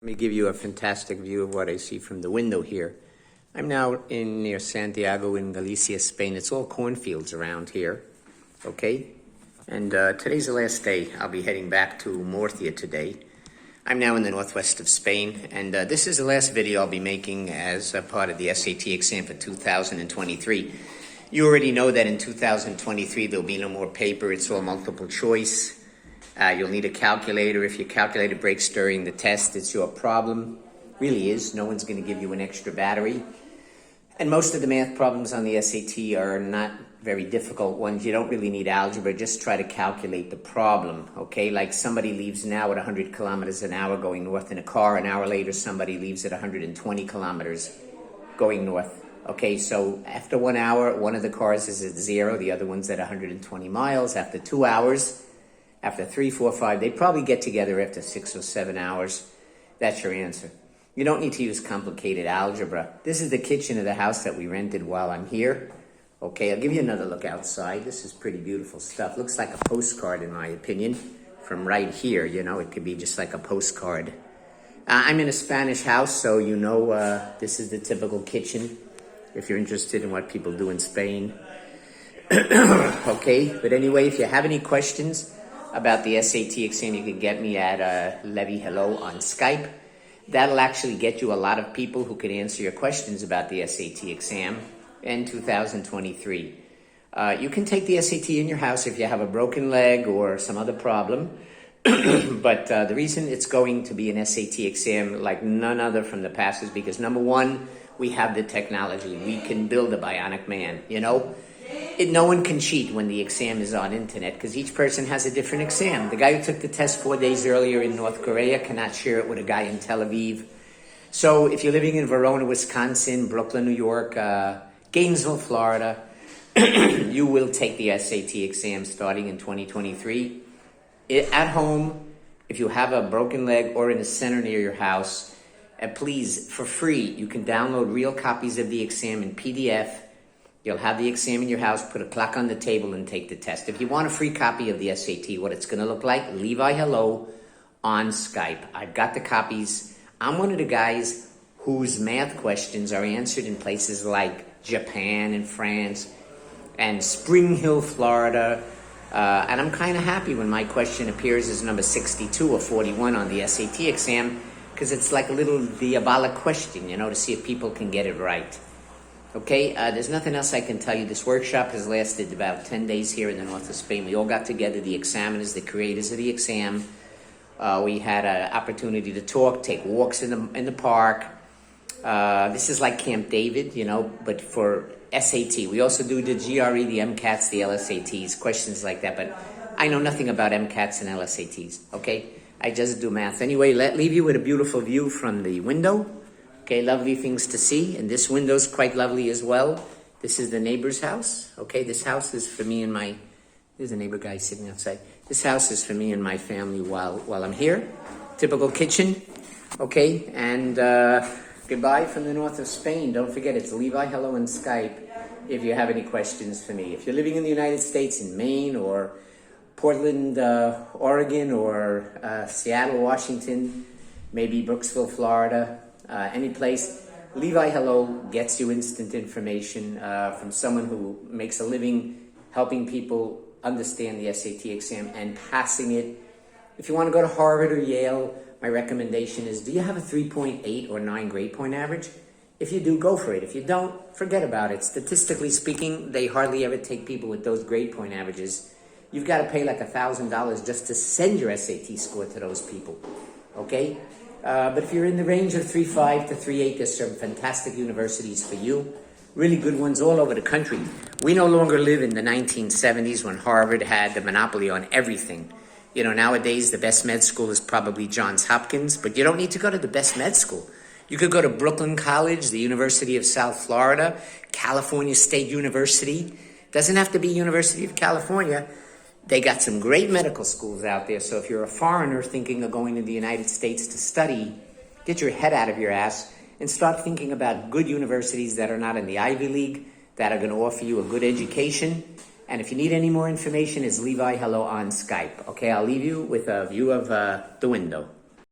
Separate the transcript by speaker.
Speaker 1: me give you a fantastic view of what I see from the window here. I'm now near Santiago in Galicia, Spain. It's all cornfields around here, okay? And today's the last day. I'll be heading back to Murcia today. I'm now in the northwest of Spain, and this is the last video I'll be making as a part of the SAT exam for 2023. You already know that in 2023 there'll be no more paper. It's all multiple choice. You'll need a calculator. If your calculator breaks during the test, it's your problem. Really is. No one's going to give you an extra battery. And most of the math problems on the SAT are not very difficult ones. You don't really need algebra. Just try to calculate the problem, okay? Like somebody leaves now at 100 kilometers an hour going north in a car. An hour later, somebody leaves at 120 kilometers going north. Okay, so after 1 hour, one of the cars is at 0. The other one's at 120 miles. After 2 hours, after 3, 4, 5, they probably get together after 6 or 7 hours. That's your answer. You don't need to use complicated algebra. This is the kitchen of the house that we rented while I'm here. Okay, I'll give you another look outside. This is pretty beautiful stuff. Looks like a postcard in my opinion. From right here, you know, it could be just like a postcard. I'm in a Spanish house, so you know this is the typical kitchen if you're interested in what people do in Spain. Okay, but anyway, if you have any questions about the SAT exam, you can get me at Levy Hello on Skype. That'll actually get you a lot of people who can answer your questions about the SAT exam in 2023. You can take the SAT in your house if you have a broken leg or some other problem. But the reason it's going to be an SAT exam like none other from the past is because, number one, we have the technology. We can build a bionic man, you know? No one can cheat when the exam is on internet because each person has a different exam. The guy who took the test 4 days earlier in North Korea cannot share it with a guy in Tel Aviv. So if you're living in Verona, Wisconsin, Brooklyn, New York, Gainesville, Florida, you will take the SAT exam starting in 2023. At home, if you have a broken leg or in a center near your house, please, for free, you can download real copies of the exam in PDF. You'll have the exam in your house, put a clock on the table, and take the test. If you want a free copy of the SAT, what it's going to look like, Levi Hello on Skype. I've got the copies. I'm one of the guys whose math questions are answered in places like Japan and France and Spring Hill, Florida. And I'm kind of happy when my question appears as number 62 or 41 on the SAT exam because it's like a little diabolic question, you know, to see if people can get it right. Okay, there's nothing else I can tell you. This workshop has lasted about 10 days here in the north of Spain. We all got together, the examiners, the creators of the exam. We had an opportunity to talk, take walks in the park. This is like Camp David, you know, but for SAT. We also do the GRE, the MCATs, the LSATs, questions like that. But I know nothing about MCATs and LSATs, okay? I just do math. Anyway, leave you with a beautiful view from the window. Okay, lovely things to see, and this window's quite lovely as well. This is the neighbor's house. Okay, this house is for me and my... There's a neighbor guy sitting outside. This house is for me and my family while I'm here. Typical kitchen. Okay, and goodbye from the north of Spain. Don't forget, it's Levi Hello on Skype if you have any questions for me. If you're living in the United States, in Maine, or Portland, Oregon, or Seattle, Washington, maybe Brooksville, Florida, any place, Levi Hello gets you instant information from someone who makes a living helping people understand the SAT exam and passing it. If you want to go to Harvard or Yale, my recommendation is, do you have a 3.8 or 9 grade point average? If you do, go for it. If you don't, forget about it. Statistically speaking, they hardly ever take people with those grade point averages. You've got to pay like $1,000 just to send your SAT score to those people, okay? But if you're in the range of 3.5 to 3.8, there's some fantastic universities for you. Really good ones all over the country. We no longer live in the 1970s when Harvard had the monopoly on everything. You know, nowadays the best med school is probably Johns Hopkins, but you don't need to go to the best med school. You could go to Brooklyn College, the University of South Florida, California State University. Doesn't have to be University of California. They got some great medical schools out there, so if you're a foreigner thinking of going to the United States to study, get your head out of your ass and start thinking about good universities that are not in the Ivy League, that are going to offer you a good education. And if you need any more information, it's Levi Hello on Skype. Okay, I'll leave you with a view of the window.